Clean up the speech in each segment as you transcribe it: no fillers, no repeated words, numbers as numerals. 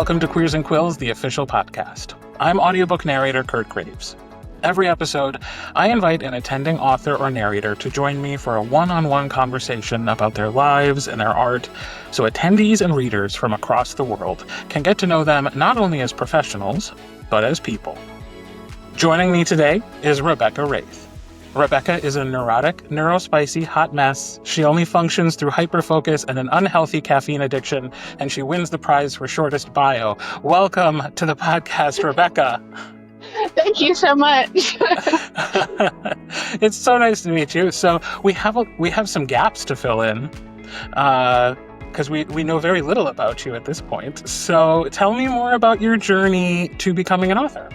Welcome to Queers Quills, the official podcast. I'm audiobook narrator Kirt Graves. Every episode, I invite an attending author or narrator to join me for a one-on-one conversation about their lives and their art, so attendees and readers from across the world can get to know them not only as professionals, but as people. Joining me today is Rebecca Rathe. Rebecca is a neurotic, neurospicy hot mess. She only functions through hyperfocus and an unhealthy caffeine addiction, and she wins the prize for shortest bio. Welcome to the podcast, Rebecca. Thank you so much. It's so nice to meet you. So we have some gaps to fill in, because we know very little about you at this point. So tell me more about your journey to becoming an author.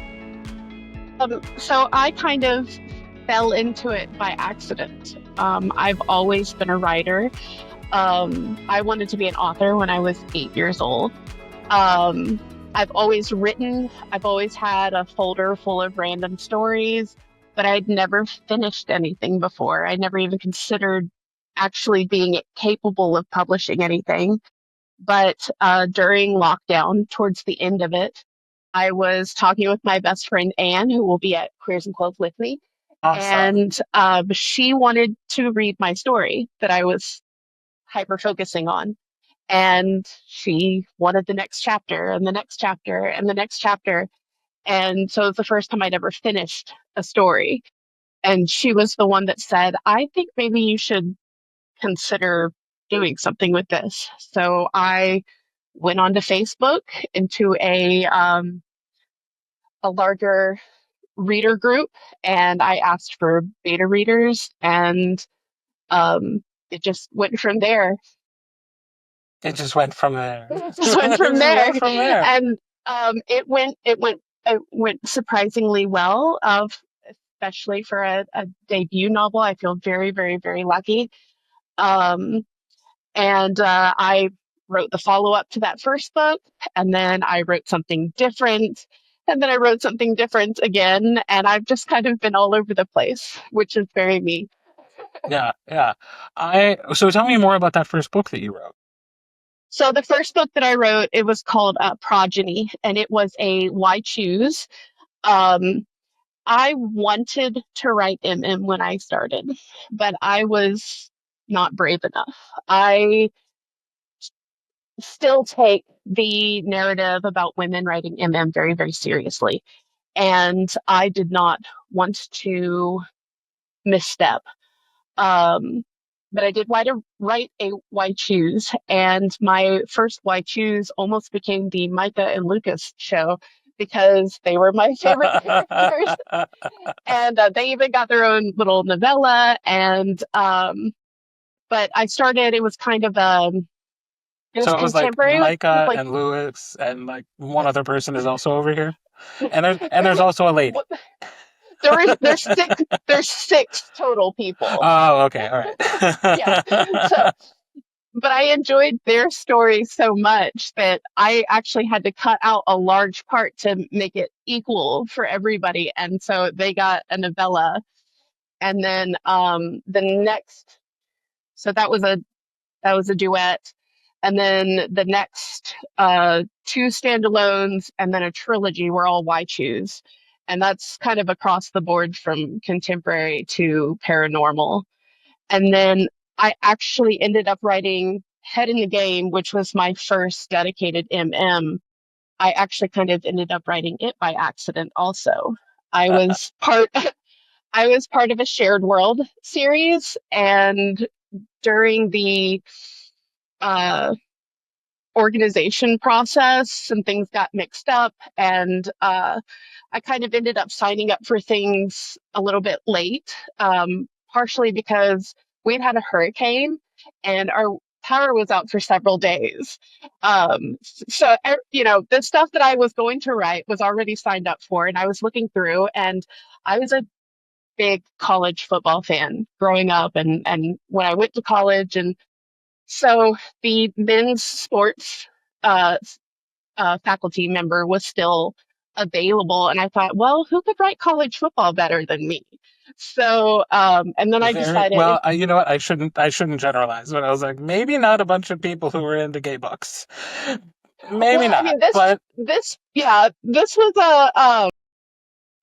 So I kind of fell into it by accident. I've always been a writer. I wanted to be an author when I was 8 years old. I've always written. I've always had a folder full of random stories, but I'd never finished anything before. I never even considered actually being capable of publishing anything. But during lockdown, towards the end of it, I was talking with my best friend, Anne, who will be at Queers Quills with me. Awesome. And she wanted to read my story that I was hyper focusing on. And she wanted the next chapter and the next chapter and the next chapter. And so it was the first time I'd ever finished a story. And she was the one that said, I think maybe you should consider doing something with this. So I went onto Facebook into a larger reader group, and I asked for beta readers, and it just went from there. It just went from there. Just went from there. From there. And it went surprisingly well, especially for a debut novel. I feel very, very, very lucky. And I wrote the follow-up to that first book, and then I wrote something different, and then I wrote something different again, and I've just kind of been all over the place, which is very me. Yeah. So tell me more about that first book that you wrote. So the first book that I wrote, it was called Progeny, and it was a Why Choose. I wanted to write MM when I started, but I was not brave enough. I still take the narrative about women writing MM very, very seriously. And I did not want to misstep. But I did write a Why Choose, and my first Why Choose almost became the Micah and Lucas show because they were my favorite characters. And they even got their own little novella. And but I started, it was kind of So it was like contemporary. Micah and Lewis and like one other person is also over here. And there's also a lady. There's six total people. Oh, okay, all right. Yeah. But I enjoyed their story so much that I actually had to cut out a large part to make it equal for everybody. And so they got a novella. And then the next, so that was a duet. And then the next two standalones and then a trilogy were all Why Choose. And that's kind of across the board from contemporary to paranormal. And then I actually ended up writing Head in the Game, which was my first dedicated MM. I actually kind of ended up writing it by accident also. I was part of a Shared World series, and during the organization process, some things got mixed up, and I kind of ended up signing up for things a little bit late, partially because we'd had a hurricane and our power was out for several days. So, the stuff that I was going to write was already signed up for, and I was looking through, and I was a big college football fan growing up, and when I went to college, and so the men's sports faculty member was still available, and I thought, well, who could write college football better than me? So, and then I decided, well, you know what? I shouldn't generalize, but I was like, maybe not a bunch of people who were into gay books. Maybe Well, I not, mean, this but this yeah, this was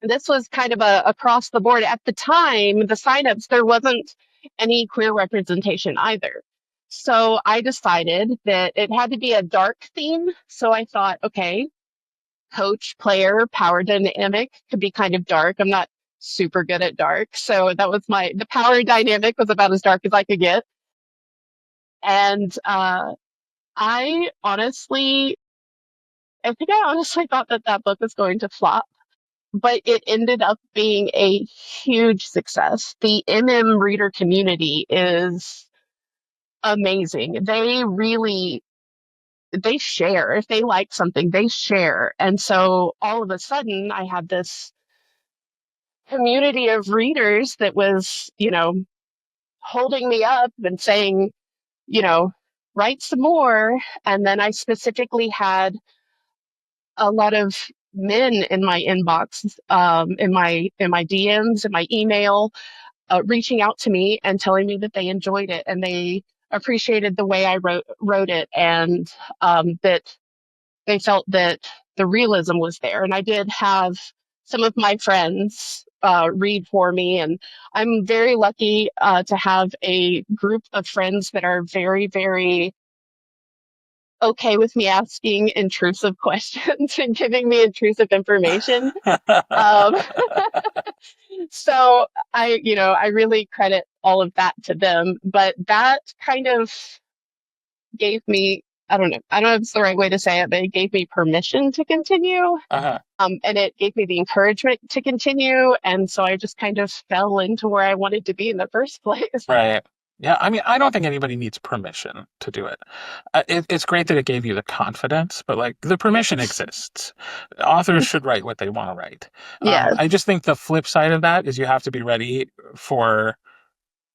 this was kind of a across the board at the time. The signups, there wasn't any queer representation either. So I decided that it had to be a dark theme. So I thought, okay, coach, player, power dynamic could be kind of dark. I'm not super good at dark. So that was the power dynamic was about as dark as I could get. And I honestly, I think I honestly thought that that book was going to flop, but it ended up being a huge success. The MM reader community is amazing. They share. If they like something, they share. And so all of a sudden I had this community of readers that was, holding me up and saying, you know, write some more. And then I specifically had a lot of men in my inbox, in my DMs, in my email, reaching out to me and telling me that they enjoyed it and they appreciated the way I wrote it, and that they felt that the realism was there. And I did have some of my friends read for me, and I'm very lucky to have a group of friends that are very, very okay with me asking intrusive questions and giving me intrusive information. Um, so I really credit all of that to them. But that kind of gave me, I don't know if it's the right way to say it, but it gave me permission to continue. uh-huh. And it gave me the encouragement to continue. And so I just kind of fell into where I wanted to be in the first place. Right. Yeah, I mean, I don't think anybody needs permission to do it. It's great that it gave you the confidence, but like the permission Yes. exists. Authors should write what they want to write. Yes, I just think the flip side of that is you have to be ready for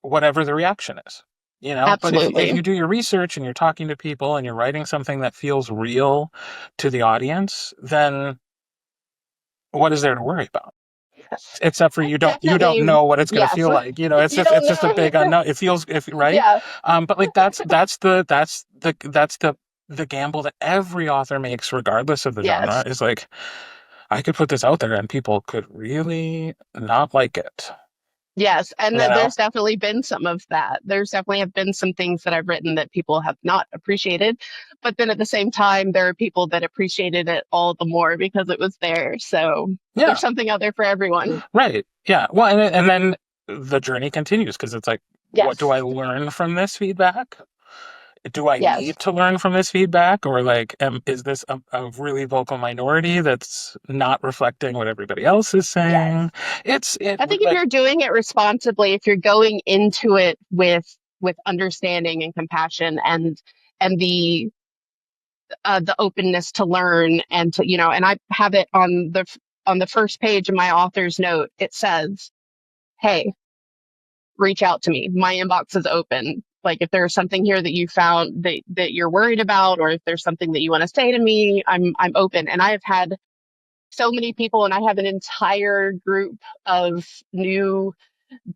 whatever the reaction is. But if absolutely. you do your research and you're talking to people and you're writing something that feels real to the audience, then what is there to worry about? Except for I you don't definitely, know what it's going to yes. feel like. It's You just don't it's just a know. big unknown. It feels if right. Yeah, But like that's the gamble that every author makes, regardless of the genre. yes. Is like I could put this out there and people could really not like it. Yes, and You know? there's definitely been some of that. There's definitely have been some things that I've written that people have not appreciated, but then at the same time, there are people that appreciated it all the more because it was there. So Yeah. there's something out there for everyone. Right. Yeah. Well, and then the journey continues because it's like, what do Yes, I learn from this feedback? Do I yes, need to learn from this feedback, or like, is this a really vocal minority that's not reflecting what everybody else is saying? yes. It's it I think if like you're doing it responsibly, if you're going into it with understanding and compassion and the openness to learn and to and I have it on the first page of my author's note. It says, hey, reach out to me. My inbox is open. Like if there's something here that you found that you're worried about, or if there's something that you want to say to me, I'm open. And I have had so many people, and I have an entire group of new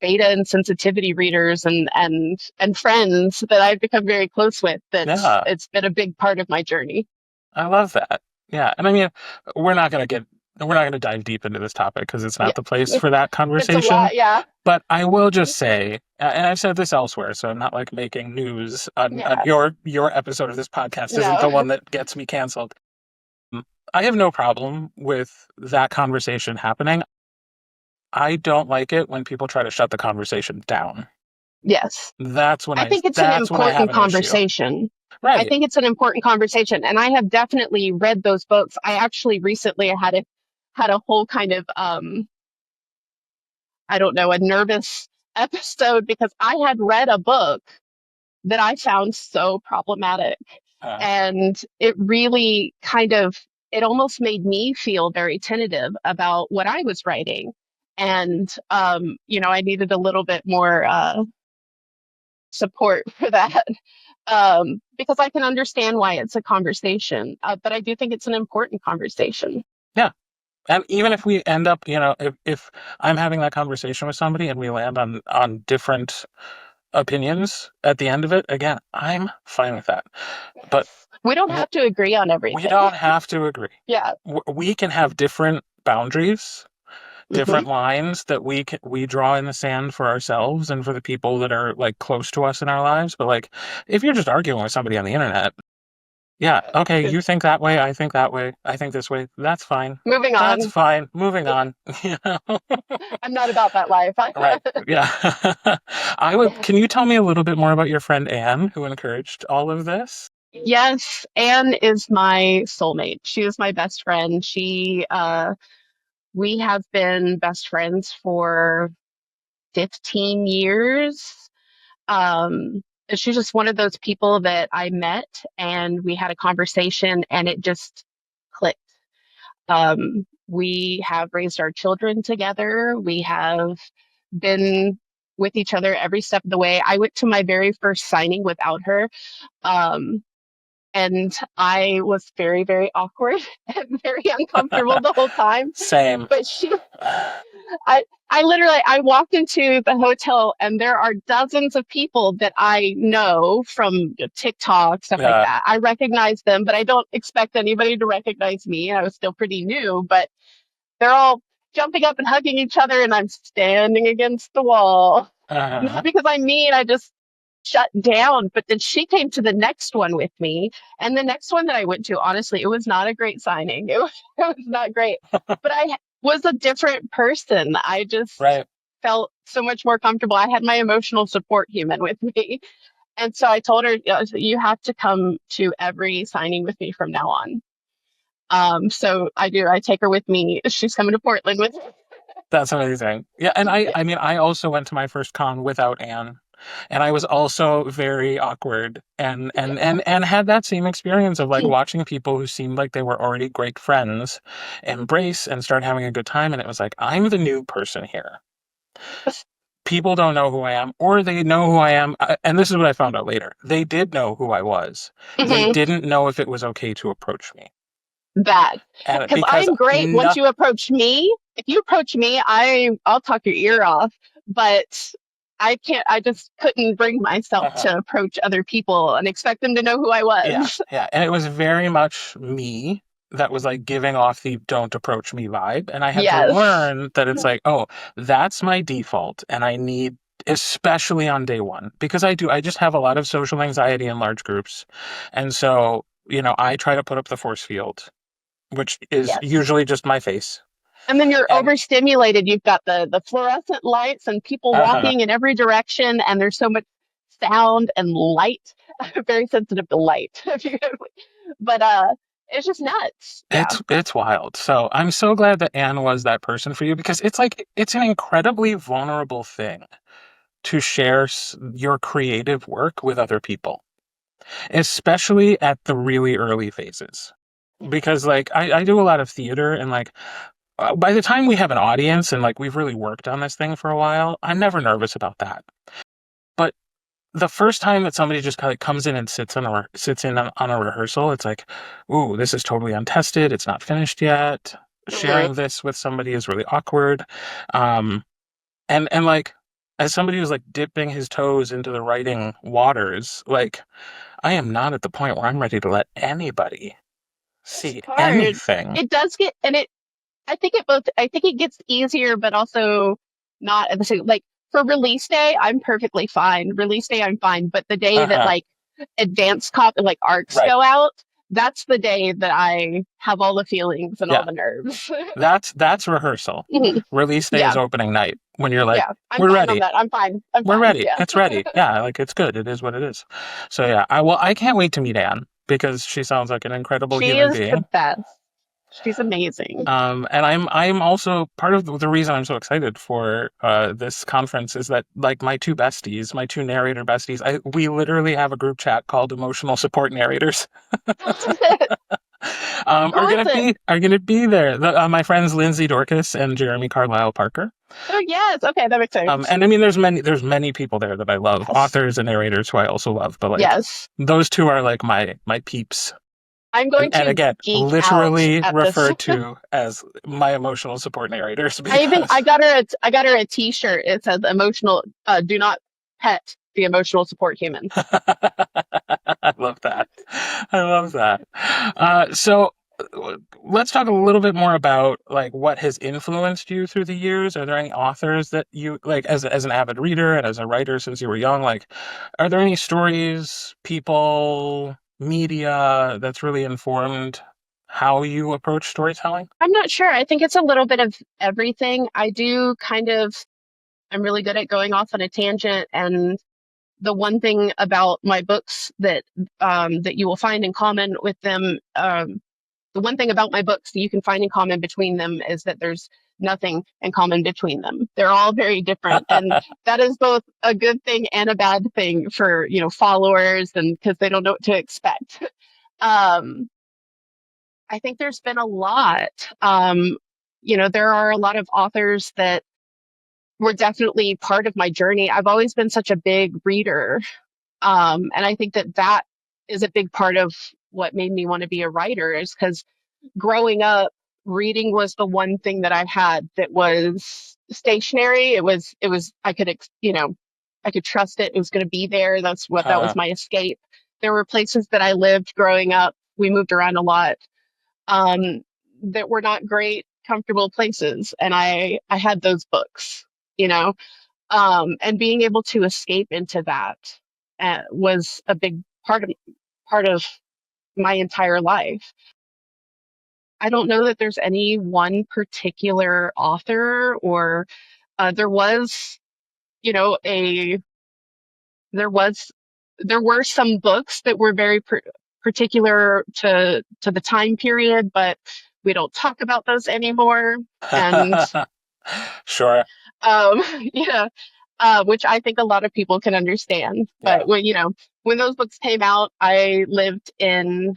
beta and sensitivity readers and friends that I've become very close with. That yeah, it's been a big part of my journey. I love that. Yeah, and I mean, we're not gonna get we're not gonna dive deep into this topic because it's Yeah, not the place for that it's a conversation. lot. Yeah, But I will just say, and I've said this elsewhere, so I'm not like making news on yeah. your episode of this podcast isn't No, the one that gets me canceled. I have no problem with that conversation happening. I don't like it when people try to shut the conversation down. yes. That's when I I think it's an that's when I have important an issue. conversation. I Right. think it's an important conversation, and I have definitely read those books. I actually recently had a whole kind of I don't know, a nervous episode because I had read a book that I found so problematic, Uh, and it really kind of it almost made me feel very tentative about what I was writing. And I needed a little bit more support for that. Because I can understand why it's a conversation, but I do think it's an important conversation. yeah. And even if we end up, if I'm having that conversation with somebody and we land on different opinions at the end of it, again, I'm fine with that. But we don't have to agree on we everything. don't have to agree. Yeah. We can have different boundaries, different lines that we draw in the sand for ourselves and for the people that are like close to us in our lives. But like, if you're just arguing with somebody on the internet, yeah, okay, you think that way, I think that way, I think this way, that's fine. Moving That's on. fine. Moving on. You know? I'm not about that life. Right. Yeah. Can you tell me a little bit more about your friend Anne, who encouraged all of this? Yes, Anne is my soulmate. She is my best friend. We have been best friends for 15 years. She's just one of those people that I met and we had a conversation and it just clicked. We have raised our children together. We have been with each other every step of the way. I went to my very first signing without her. Um, and I was very, very awkward and very uncomfortable the whole time. Same. But I walked into the hotel and there are dozens of people that I know from TikTok, stuff like Yeah. that. I recognize them, but I don't expect anybody to recognize me. I was still pretty new, but they're all jumping up and hugging each other and I'm standing against the wall. Not because I'm mean, I just shut down. But then she came to the next one with me. And the next one that I went to, honestly, it was not a great signing. It was not great. But I was a different person. I just Right. felt so much more comfortable. I had my emotional support human with me. And so I told her, you have to come to every signing with me from now on. So I do. I take her with me. She's coming to Portland with me. That's amazing. Yeah, and Yeah. I mean, I also went to my first con without Anne, and I was also very awkward and had that same experience of like watching people who seemed like they were already great friends embrace and start having a good time, and it was like, I'm the new person here. People don't know who I am, or they know who I am, and this is what I found out later. They did know who I was. They didn't know if it was okay to approach me. Bad. And Because because I'm great once you approach me. If you approach me, I'll talk your ear off. But I can't. I just couldn't bring myself to approach other people and expect them to know who I was. Yeah, and it was very much me that was like giving off the don't approach me vibe. And I had to Yes. learn that it's like, oh, that's my default. And I need, especially on day one, because I just have a lot of social anxiety in large groups. And so, I try to put up the force field, which is usually just my face. And then you're overstimulated. You've got the fluorescent lights and people walking in every direction, and there's so much sound and light. I'm very sensitive to light. But it's just nuts. Yeah. It's wild. So I'm so glad that Anne was that person for you, because it's like, it's an incredibly vulnerable thing to share your creative work with other people, especially at the really early phases. Because like I do a lot of theater, and like by the time we have an audience and like we've really worked on this thing for a while, I'm never nervous about that. But the first time that somebody just kind of comes in and sits in on a rehearsal, it's like, ooh, this is totally untested. It's not finished yet. Sharing this with somebody is really awkward. And like, as somebody who's like dipping his toes into the writing waters, like, I am not at the point where I'm ready to let anybody see anything. It does get, and I think it gets easier, but also not at the same, like for release day, I'm perfectly fine. Release day, I'm fine. But the day that like advanced copy, like arcs go out, that's the day that I have all the feelings and all the nerves. That's rehearsal. Release day is opening night, when you're like, we're ready. I'm fine. We're ready. Yeah. It's ready. Yeah, like it's good. It is what it is. So yeah, I can't wait to meet Anne, because she sounds like an incredible human being. She is the best. She's amazing. And I'm also part of the reason I'm so excited for this conference is that like my two narrator besties, we literally have a group chat called Emotional Support Narrators. are gonna be there. My friends Lindsay Dorcas and Jeremy Carlisle Parker. Oh yes, okay, that makes sense. And I mean, there's many people there that I love, authors and narrators who I also love, but like those two are like my peeps. I'm going to, and again, literally referred to as my emotional support narrators. I got her a T-shirt. It says emotional. Do not pet the emotional support human. I love that. I love that. So let's talk a little bit more about like what has influenced you through the years. Are there any authors that you like as an avid reader and as a writer since you were young? Like, are there any stories, people, media that's really informed how you approach storytelling? I'm not sure. I think it's a little bit of everything. I'm really good at going off on a tangent. And the one thing about my books that you will find in common with them, the one thing about my books that you can find in common between them is that there's nothing in common between them. They're all very different, and that is both a good thing and a bad thing for followers, and because they don't know what to expect. Um, I think there's been a lot. There are a lot of authors that were definitely part of my journey. I've always been such a big reader. And I think that is a big part of what made me want to be a writer, is because growing up, reading was the one thing that I had that was stationary. I could trust it. It was going to be there. That was my escape. There were places that I lived growing up. We moved around a lot, that were not great, comfortable places. And I had those books, you know, and being able to escape into that was a big part of my entire life. I don't know that there's any one particular author, or there was, you know, a there was there were some books that were very particular to the time period, but we don't talk about those anymore. And Sure. yeah, which I think a lot of people can understand. Yeah. But when those books came out, I lived in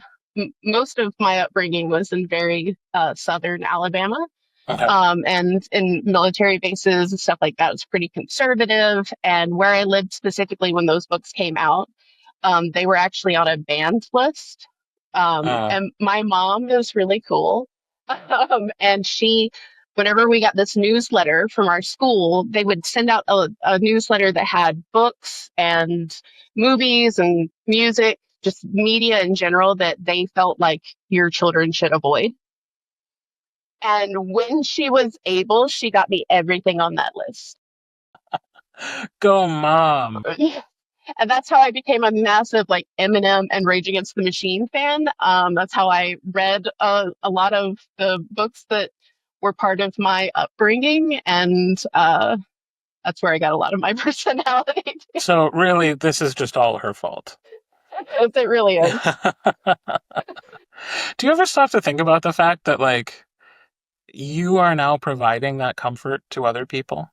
most of my upbringing was in very southern Alabama. Okay. And in military bases and stuff like that, it was pretty conservative. And where I lived specifically when those books came out, they were actually on a banned list. And my mom is really cool. And whenever we got this newsletter from our school, they would send out a newsletter that had books and movies and music, just media in general that they felt like your children should avoid. And when she was able, she got me everything on that list. Go, Mom. And that's how I became a massive like Eminem and Rage Against the Machine fan. That's how I read a lot of the books that were part of my upbringing, and that's where I got a lot of my personality. So really, this is just all her fault. It really is. Do you ever stop to think about the fact that like you are now providing that comfort to other people?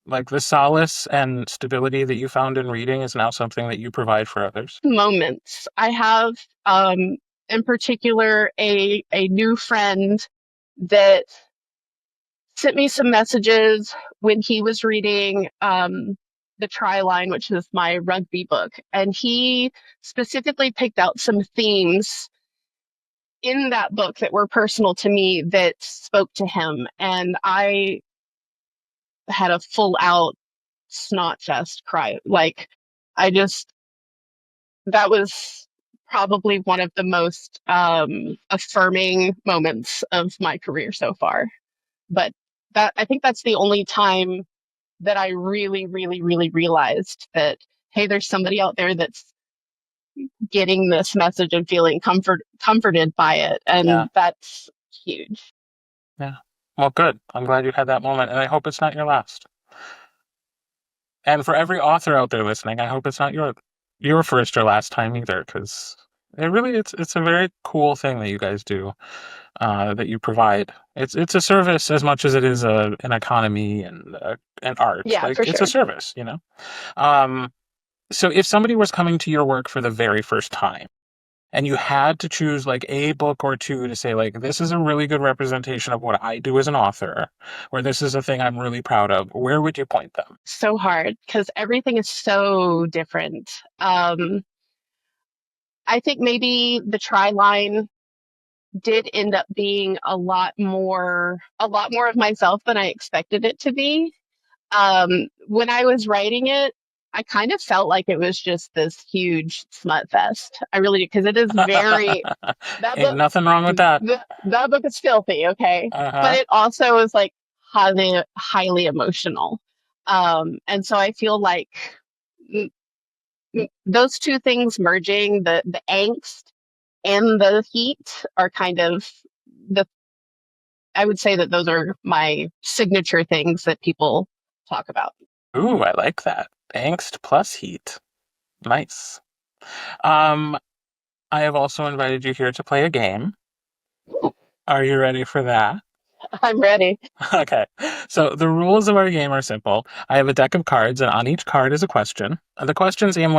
Like the solace and stability that you found in reading is now something that you provide for others. Moments. I have, in particular, a new friend that sent me some messages when he was reading the Tri-Line, which is my rugby book. And he specifically picked out some themes in that book that were personal to me that spoke to him. And I had a full out snot fest cry. Like, that was probably one of the most affirming moments of my career so far. But I think that's the only time that I really, really, really realized that, hey, there's somebody out there that's getting this message and feeling comforted by it. And that's huge. Yeah. Well, good. I'm glad you had that moment, and I hope it's not your last. And for every author out there listening, I hope it's not your first or last time either, because it's a very cool thing that you guys do, that you provide. It's a service as much as it is an economy and an art. Yeah, like for it's sure. a service, you know. So if somebody was coming to your work for the very first time, and you had to choose like a book or two to say like this is a really good representation of what I do as an author, or this is a thing I'm really proud of, where would you point them? So hard because everything is so different. I think maybe the Tri-Line did end up being a lot more of myself than I expected it to be. When I was writing it, I kind of felt like it was just this huge smut fest. I really do, because it is very that Ain't book. nothing wrong with that. That book is filthy, okay, but Uh-huh. it also is like highly emotional. And so I feel like those two things merging, the angst and the heat, are kind of the I would say that those are my signature things that people talk about. Ooh, I like that. Angst plus heat. Nice. Um, I have also invited you here to play a game. Are you ready for that? I'm ready. Okay. So the rules of our game are simple. I have a deck of cards, and on each card is a question. The questions aim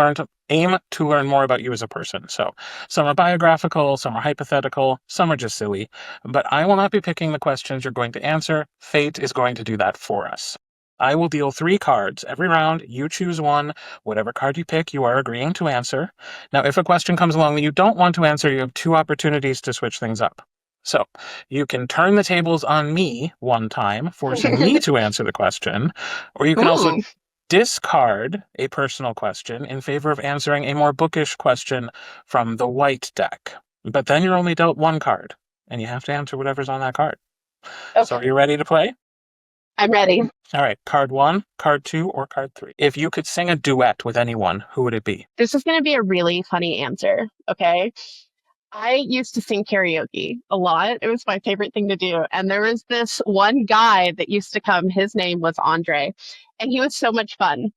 to learn more about you as a person. So some are biographical, some are hypothetical, some are just silly. But I will not be picking the questions you're going to answer. Fate is going to do that for us. I will deal 3 cards every round. You choose one. Whatever card you pick, you are agreeing to answer. Now, if a question comes along that you don't want to answer, you have 2 opportunities to switch things up. So you can turn the tables on me one time, forcing me to answer the question, or you can also Ooh, discard a personal question in favor of answering a more bookish question from the white deck. But then you're only dealt 1 card, and you have to answer whatever's on that card. So okay. are you ready to play? I'm ready. All right, card 1, card 2, or card 3. If you could sing a duet with anyone, who would it be? This is going to be a really funny answer. Okay. I used to sing karaoke a lot. It was my favorite thing to do. And there was this one guy that used to come. His name was Andre, and he was so much fun.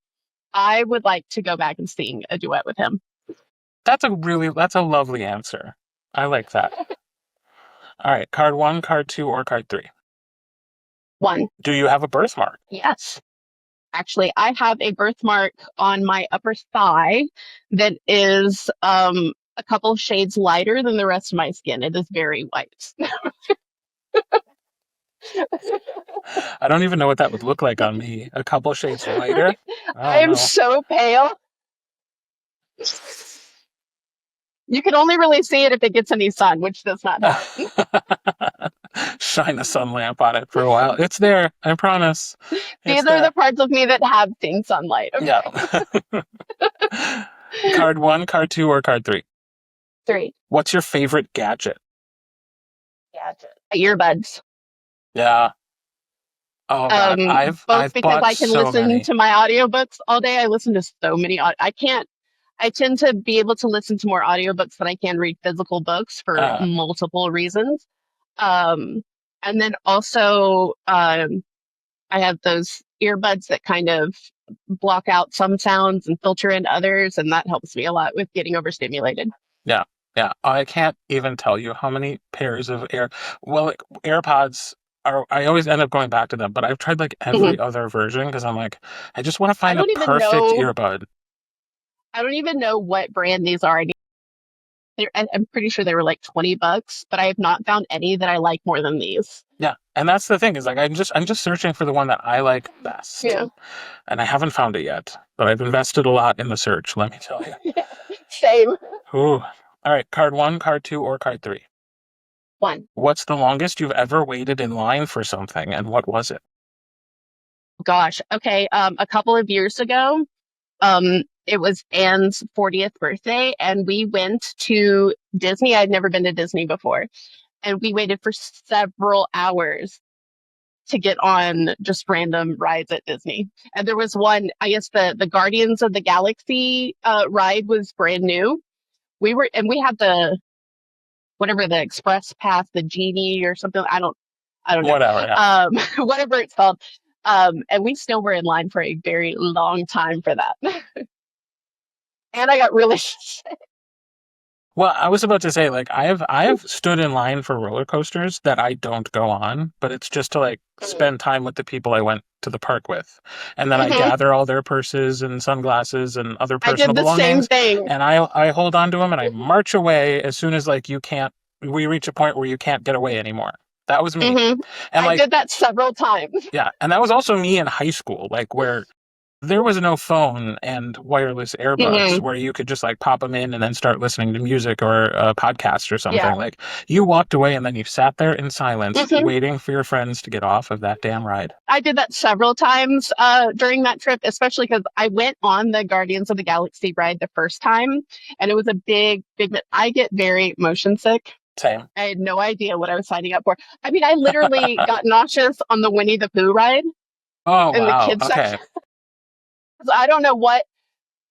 I would like to go back and sing a duet with him. That's a lovely answer. I like that. All right, card 1, card 2, or card 3. One. Do you have a birthmark? Yes. Actually, I have a birthmark on my upper thigh that is a couple shades lighter than the rest of my skin. It is very white. I don't even know what that would look like on me. A couple shades lighter? I I don't am know. so pale. You can only really see it if it gets any sun, which does not help. Shine a sun lamp on it for a while. It's there. I promise. It's These are there. the parts of me that have seen sunlight. Okay. Yeah. Card 1, card 2, or card 3. 3. What's your favorite gadget? Gadget. Earbuds. Yeah. Oh God. Both I've because bought I can so listen many. to my audiobooks all day. I listen to so many. I tend to be able to listen to more audiobooks than I can read physical books for Uh, multiple reasons. Um, and then also, I have those earbuds that kind of block out some sounds and filter in others, and that helps me a lot with getting overstimulated. yeah. Yeah. I can't even tell you how many pairs of like AirPods are, I always end up going back to them, but I've tried like Mhm. every other version because I'm like, I just want to I find the don't even perfect know. earbud. I don't even know what brand these are. I'm pretty sure they were like $20, but I have not found any that I like more than these. Yeah. And that's the thing is like I'm just searching for the one that I like best. Yeah. And I haven't found it yet, but I've invested a lot in the search, let me tell you. Same. Ooh. All right, card 1, card 2, or card 3. One. What's the longest you've ever waited in line for something, and what was it? Gosh. Okay. A couple of years ago, it was Anne's 40th birthday, and we went to Disney. I'd never been to Disney before, and we waited for several hours to get on just random rides at Disney. And there was one, I guess the Guardians of the Galaxy ride was brand new. We had the whatever the Express Pass, the Genie or something. I don't know. Whatever, yeah. Whatever it's called. And we still were in line for a very long time for that. And I got really Well, I was about to say, like, I have stood in line for roller coasters that I don't go on, but it's just to like spend time with the people I went to the park with. And then I Mhm. gather all their purses and sunglasses and other I personal did the same belongings, thing. and I hold on to them and I march away as soon as like we reach a point where you can't get away anymore. That was me. Hmm. And I like, did that several times. yeah, and that was also me in high school, like where there was no phone and wireless earbuds Hmm. where you could just like pop them in and then start listening to music or a podcast or Yeah. something. Like you walked away and then you sat there in silence Hmm. waiting for your friends to get off of that damn ride. I did that several times during that trip, especially because I went on the Guardians of the Galaxy ride the first time, and it was a big, big. I get very motion sick. Same. I had no idea what I was signing up for. I mean, I literally got nauseous on the Winnie the Pooh ride Oh, in the wow. kids Okay. section. So I don't know why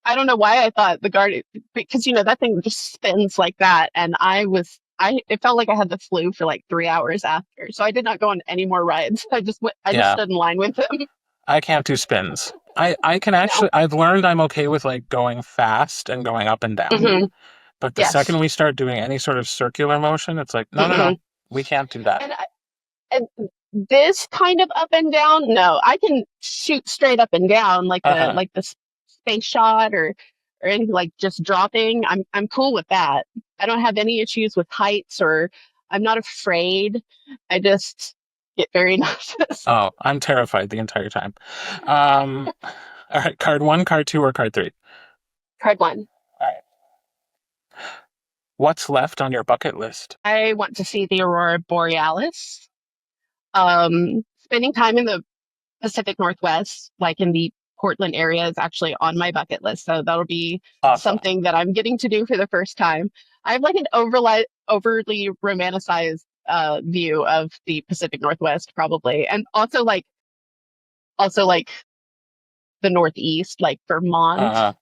I thought the Guardian, because that thing just spins like that, and it felt like I had the flu for like 3 hours after. So I did not go on any more rides. I just Yeah. stood in line with them. I can't do spins. I can No. actually, I've learned I'm okay with like going fast and going up and down. Hmm. But the Yes. second we start doing any sort of circular motion, it's like, no, no, Mm-mm. no, we can't do that. And and this kind of up and down, no, I can shoot straight up and down Uh-huh. like the space shot or anything like just dropping. I'm cool with that. I don't have any issues with heights or I'm not afraid. I just get very nauseous. Oh, I'm terrified the entire time. Um, all right, card one, card two, or card three? Card one. All right. What's left on your bucket list? I want to see the aurora borealis. Spending time in the Pacific Northwest, like in the Portland area, is actually on my bucket list. So that'll be Awesome. something that I'm getting to do for the first time. I have like an overly romanticized view of the Pacific Northwest, probably, and also like the Northeast, like Vermont. Uh,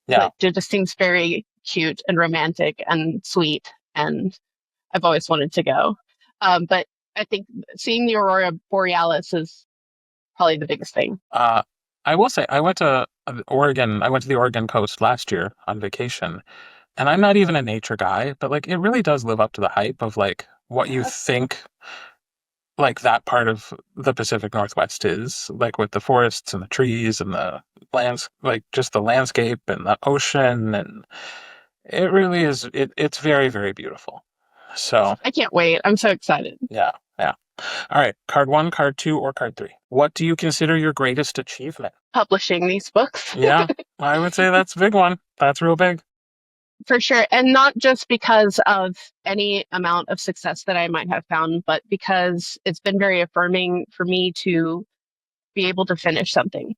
yeah. Like it just seems very cute and romantic and sweet, and I've always wanted to go. But I think seeing the aurora borealis is probably the biggest thing. Uh, I will say I went to Oregon. I went to the Oregon coast last year on vacation, and I'm not even a nature guy, but like it really does live up to the hype of like what you Yes. think like that part of the Pacific Northwest is, like with the forests and the trees and the lands, like just the landscape and the ocean, and it really is. It's very, very beautiful. So I can't wait. I'm so excited. yeah, yeah. All right, card one, card two, or card three. What do you consider your greatest achievement? Publishing these books Yeah, I would say that's a big one. That's real big. for sure. And not just because of any amount of success that I might have found, but because it's been very affirming for me to be able to finish something.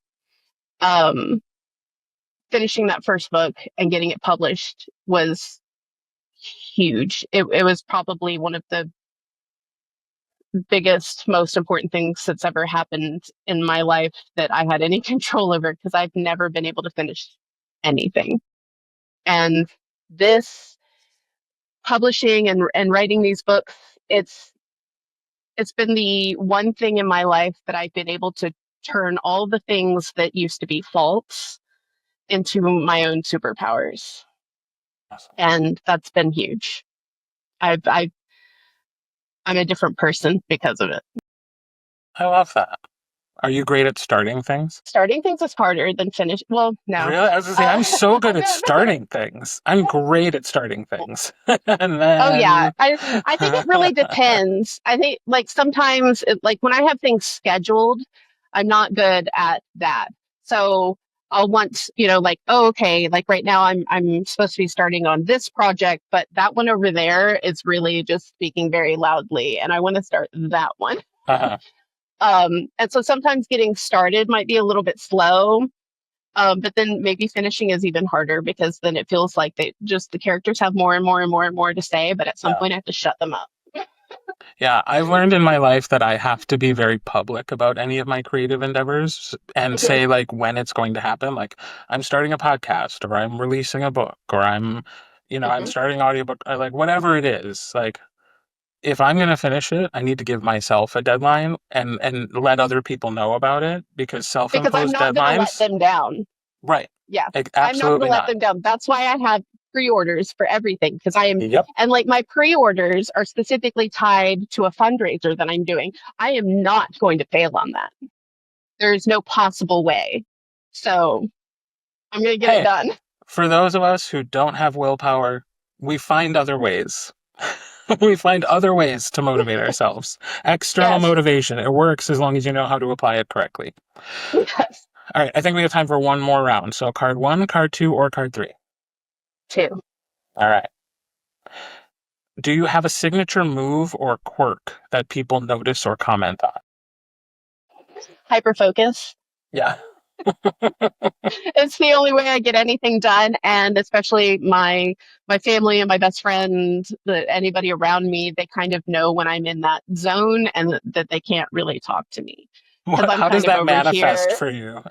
Um, Finishing that first book and getting it published was huge. It was probably one of the biggest, most important things that's ever happened in my life that I had any control over because I've never been able to finish anything. And this publishing and writing these books, it's it's been the one thing in my life that I've been able to turn all the things that used to be faults into my own superpowers. Awesome. And that's been huge. I I'm a different person because of it. I love that. Are you great at starting things? Starting things is harder than finish. Well, no. Really? I was gonna say, I'm so good I'm at good. starting things. I'm great at starting things. And Oh yeah. then, I think it really depends. I think like sometimes like when I have things scheduled, I'm not good at that. So I'll want, like, oh, okay, like right now I'm supposed to be starting on this project, but that one over there is really just speaking very loudly and I want to start that one. uh, And so sometimes getting started might be a little bit slow. But then maybe finishing is even harder because then it feels like the characters have more and more and more and more to say, but at some yeah. point I have to shut them up. Yeah, I've learned in my life that I have to be very public about any of my creative endeavors and Mhm. say like when it's going to happen. Like I'm starting a podcast or I'm releasing a book or I'm Mhm. starting audiobook or like whatever it is. Like if I'm going to finish it, I need to give myself a deadline and let other people know about it because Because I'm self-imposed not going to let deadlines, them down. right. Yeah, I'm not going to Absolutely let not. them down. That's why I have pre-orders for everything because Yep. and like my pre-orders are specifically tied to a fundraiser that I'm doing. I am not going to fail on that. There's no possible way. So I'm going to get it Hey, done. for those of us who don't have willpower, we find other ways. We find other ways to motivate ourselves. External Yes. motivation. It works as long as you know how to apply it correctly. Yes. All right, I think we have time for one more round. So card 1, card 2, or card 3? 2. All right. Do you have a signature move or quirk that people notice or comment on? Hyperfocus. Yeah. It's the only way I get anything done, and especially my family and my best friend, anybody around me, they kind of know when I'm in that zone and that they can't really talk to me because I'm How does kind of that over manifest here. for you?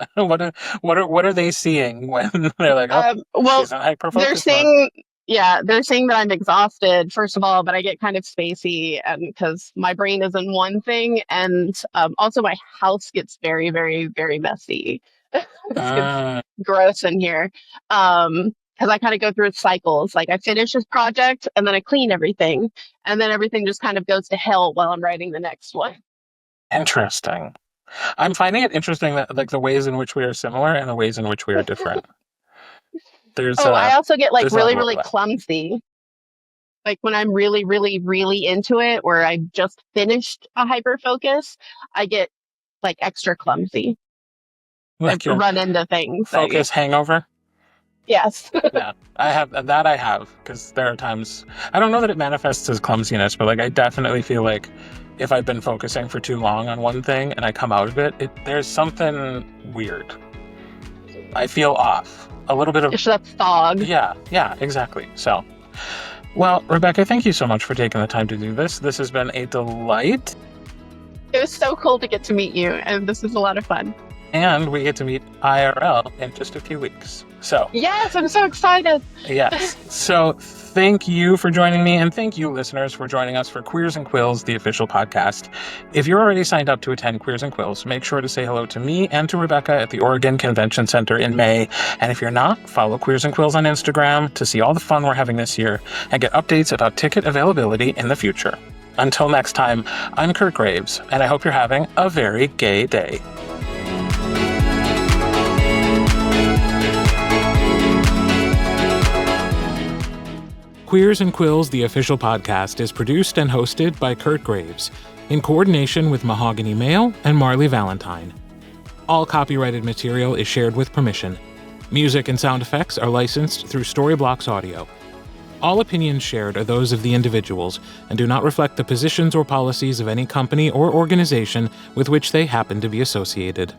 What are they seeing when they're like, oh, Well, she's in hyper they're focus mode? saying, yeah, they're saying that I'm exhausted, first of all, but I get kind of spacey and because my brain is in one thing, and also my house gets very, very, very messy. It gets Uh, gross in here. Because I kind of go through cycles. Like I finish this project and then I clean everything, and then everything just kind of goes to hell while I'm writing the next one. Interesting. I'm finding it interesting that like the ways in which we are similar and the ways in which we are different. There's Oh, I also get like there's a lot really, of really overlap. clumsy. Like when I'm really, really, really into it, where I just finished a hyper focus, I get like extra clumsy. I Like your run into things. focus hangover. Yes. Yeah, I have that. I have because there are times I don't know that it manifests as clumsiness, but like I definitely feel like if I've been focusing for too long on one thing and I come out of it, there's something weird. I feel off. A little bit of It's that fog. yeah, exactly. So, well, Rebecca, thank you so much for taking the time to do this. This has been a delight, It was so cool to get to meet you, and this is a lot of fun. and we get to meet IRL in just a few weeks. So, Yes, I'm so excited. yes. So thank you for joining me, and thank you, listeners, for joining us for Queers and Quills, the official podcast. If you're already signed up to attend Queers and Quills, make sure to say hello to me and to Rebecca at the Oregon Convention Center in May. And if you're not, follow Queers and Quills on Instagram to see all the fun we're having this year and get updates about ticket availability in the future. Until next time, I'm Kirt Graves, and I hope you're having a very gay day. Queers and Quills, the official podcast, is produced and hosted by Kirt Graves, in coordination with Mahogany Mail and Marley Valentine. All copyrighted material is shared with permission. Music and sound effects are licensed through Storyblocks Audio. All opinions shared are those of the individuals and do not reflect the positions or policies of any company or organization with which they happen to be associated.